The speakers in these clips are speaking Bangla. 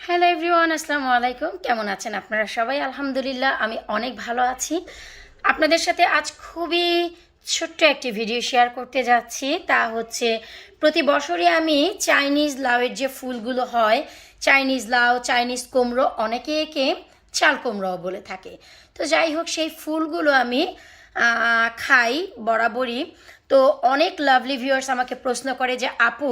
হ্যালো এভরিওয়ান, আসসালামু আলাইকুম। কেমন আছেন আপনারা সবাই? আলহামদুলিল্লাহ আমি অনেক ভালো আছি। আপনাদের সাথে আজ খুবই ছোট্ট একটি ভিডিও শেয়ার করতে যাচ্ছি। তা হচ্ছে প্রতি বছরই আমি চাইনিজ লাউয়ের যে ফুলগুলো হয়, চাইনিজ লাউ, চাইনিজ কুমড়ো, অনেকে একে চাল কুমড়োও বলে থাকে। তো যাই হোক, সেই ফুলগুলো আমি খাই বরাবরই। তো অনেক লাভলি ভিউয়ার্স আমাকে প্রশ্ন করে যে আপু,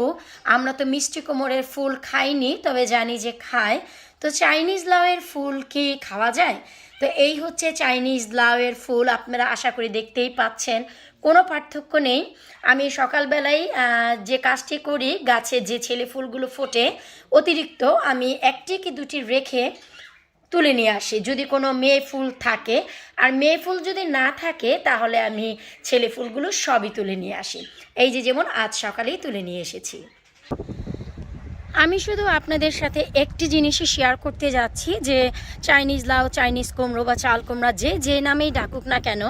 আমরা তো মিষ্টি কুমড়ের ফুল খাইনি, তবে জানি যে খায়, তো চাইনিজ লাউয়ের ফুল কি খাওয়া যায়? তো এই হচ্ছে চাইনিজ লাউয়ের ফুল। আপনারা আশা করি দেখতেই পাচ্ছেন, কোনো পার্থক্য নেই। আমি সকালবেলায় যে কাজটি করি, গাছে যে ছেলে ফুলগুলো ফোটে অতিরিক্ত আমি একটি কি দুটি রেখে তুলে নিয়ে আসি যদি কোনো মেয়ে ফুল থাকে। আর মেয়ে ফুল যদি না থাকে তাহলে আমি ছেলে ফুলগুলো সবই তুলে নিয়ে আসি। এই যে যেমন আজ সকালেই তুলে নিয়ে এসেছি। আমি শুধু আপনাদের সাথে একটি জিনিসই শেয়ার করতে যাচ্ছি যে চাইনিজ লাউ, চাইনিজ কুমড়ো বা চাল কুমড়া যে নামেই ডাকুক না কেন,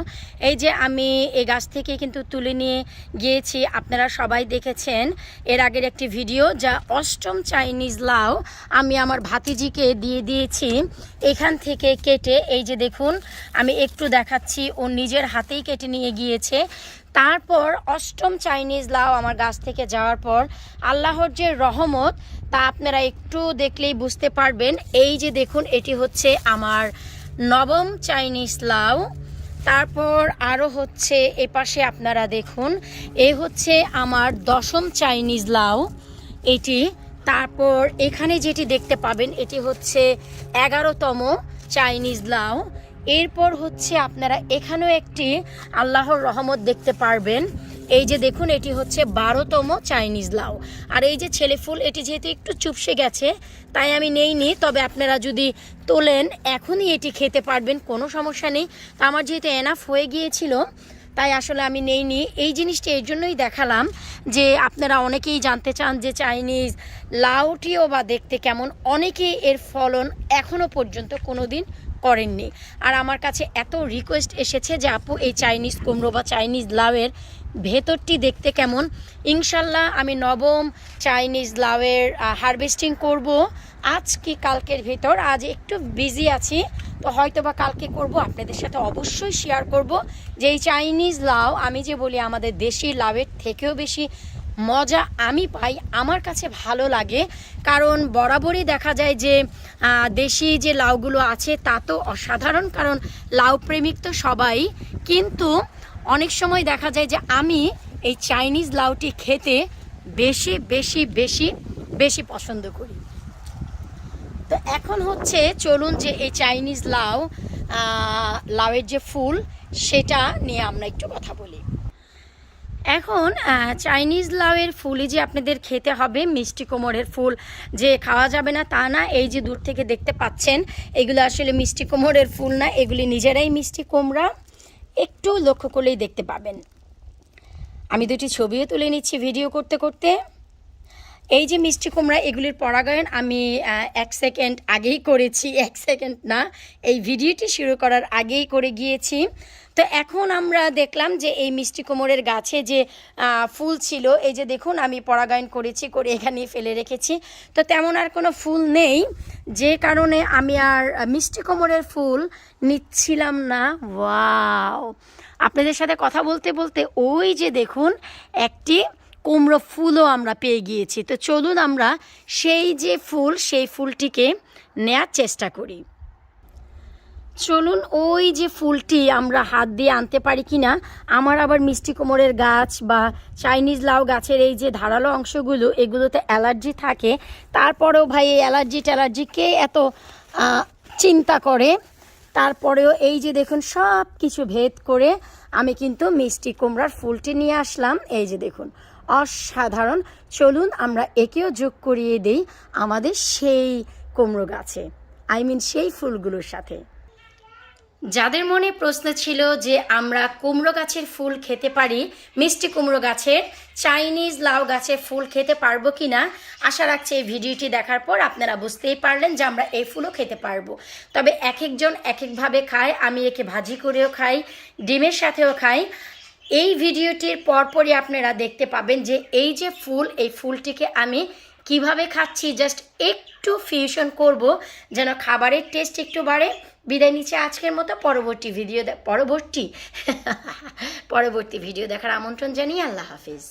এই যে আমি এই গাছ থেকে কিন্তু তুলে নিয়ে গিয়েছি। আপনারা সবাই দেখেছেন এর আগের একটি ভিডিও, যা অষ্টম চাইনিজ লাউ আমি আমার ভাতিজিকে দিয়ে দিয়েছি এখান থেকে কেটে। এই যে দেখুন, আমি একটু দেখাচ্ছি, ও নিজের হাতেই কেটে নিয়ে গিয়েছে। তারপর অষ্টম চাইনিজ লাউ আমার গাছ থেকে যাওয়ার পর আল্লাহর যে রহমত, তা আপনারা একটু দেখলেই বুঝতে পারবেন। এই যে দেখুন, এটি হচ্ছে আমার নবম চাইনিজ লাউ। তারপর আরও হচ্ছে এপাশে আপনারা দেখুন, এ হচ্ছে আমার দশম চাইনিজ লাউ এটি। তারপর এখানে যেটি দেখতে পাবেন এটি হচ্ছে 11তম চাইনিজ লাউ। এরপর হচ্ছে আপনারা এখানেও একটি আল্লাহর রহমত দেখতে পারবেন। এই যে দেখুন, এটি হচ্ছে 12তম চাইনিজ লাউ। আর এই যে ছেলে ফুল, এটি যেহেতু একটু চুপসে গেছে তাই আমি নেইনি, তবে আপনারা যদি তোলেন এখনই এটি খেতে পারবেন, কোনো সমস্যা নেই। তো আমার যেহেতু এনাফ হয়ে গিয়েছিল তাই আসলে আমি নেইনি। এই জিনিসটি এই জন্যই দেখালাম যে আপনারা অনেকেই জানতে চান যে চাইনিজ লাউটিও বা দেখতে কেমন। অনেকেই এর ফলন এখনও পর্যন্ত কোনো দিন করেননি। আর আমার কাছে এত রিকোয়েস্ট এসেছে যে আপু, এই চাইনিজ কুমড়ো বা চাইনিজ লাউয়ের ভেতরটি দেখতে কেমন। ইনশাল্লাহ আমি নবম চাইনিজ লাউয়ের হারভেস্টিং করব আজ কি কালকের ভিতর। আজ একটু বিজি আছি, তো হয়তো বা কালকে করব। আপনাদের সাথে অবশ্যই শেয়ার করব যে এই চাইনিজ লাউ, আমি যে বলি আমাদের দেশি লাউয়ের থেকেও বেশি মজা আমি পাই, আমার কাছে ভালো লাগে। কারণ বরাবরই দেখা যায় যে দেশি যে লাউগুলো আছে তা তো অসাধারণ, কারণ লাউ প্রেমিক তো সবাই, কিন্তু অনেক সময় দেখা যায় যে আমি এই চাইনিজ লাউটি খেতে বেশি বেশি বেশি বেশি পছন্দ করি। তো এখন হচ্ছে চলুন যে এই চাইনিজ লাউয়ের যে ফুল সেটা নিয়ে আমরা একটু কথা বলি। এখন চাইনিজ লাউয়ের ফুলই যে আপনাদের খেতে হবে, মিষ্টি কুমড়ের ফুল যে খাওয়া যাবে না তা না। এই যে দূর থেকে দেখতে পাচ্ছেন, এগুলো আসলে মিষ্টি কুমড়ের ফুল না, এগুলি নিজেরাই মিষ্টি কুমড়া। একটু লক্ষ্য করলেই দেখতে পাবেন। আমি দুটি ছবিও তুলে নিচ্ছি ভিডিও করতে করতে। এই যে মিষ্টি কুমড়া, এগুলির পরাগায়ন আমি 1 সেকেন্ড আগেই করেছি, 1 সেকেন্ড না, এই ভিডিওটি শুরু করার আগেই করে গিয়েছি। তো এখন আমরা দেখলাম যে এই মিষ্টি কুমড়ের গাছে যে ফুল ছিল, এই যে দেখুন আমি পরাগায়ন করেছি, করে এখানেই ফেলে রেখেছি। তো তেমন আর কোনো ফুল নেই, যে কারণে আমি আর মিষ্টি কুমড়ের ফুল নিচ্ছিলাম না। ওয়াও, আপনাদের সাথে কথা বলতে বলতে ওই যে দেখুন একটি কুমড়ো ফুলও আমরা পেয়ে গিয়েছি। তো চলুন আমরা সেই যে ফুল, সেই ফুলটিকে নেয়ার চেষ্টা করি। চলুন ওই যে ফুলটি আমরা হাত দিয়ে আনতে পারি কি না। আমার আবার মিষ্টি কুমড়ের গাছ বা চাইনিজ লাউ গাছের এই যে ধারালো অংশগুলো, এগুলোতে অ্যালার্জি থাকে। তারপরেও ভাই এই অ্যালার্জি কে এত চিন্তা করে। তারপরেও এই যে দেখুন সব কিছু ভেদ করে আমি কিন্তু মিষ্টি কুমড়ার ফুলটি নিয়ে আসলাম। এই যে দেখুন, অসাধারণ। চলুন আমরা একেও যোগ করিয়ে দেই আমাদের সেই কুমড়ো গাছে, সেই ফুলগুলোর সাথে। যাদের মনে প্রশ্ন ছিল যে আমরা কুমড়ো গাছের ফুল খেতে পারি, মিষ্টি কুমড়ো গাছের, চাইনিজ লাউ গাছের ফুল খেতে পারবো কি না, আশা রাখছি এই ভিডিওটি দেখার পর আপনারা বুঝতেই পারলেন যে আমরা এই ফুলও খেতে পারবো। তবে এক একজন এক একভাবে খায়। আমি একে ভাজি করেও খাই, ডিমের সাথেও খাই। এই ভিডিওটির পরপরই আপনারা দেখতে পাবেন যে এই যে ফুল, এই ফুলটিকে আমি কিভাবে খাচ্ছি জাস্ট একটু ফিউশন করব যেন খাবারের টেস্ট একটু বাড়ে। বিদায় নিচ্ছে আজকের মতো, পরবর্তী ভিডিও দেখার আমন্ত্রণ জানিয়ে আল্লাহ হাফিজ।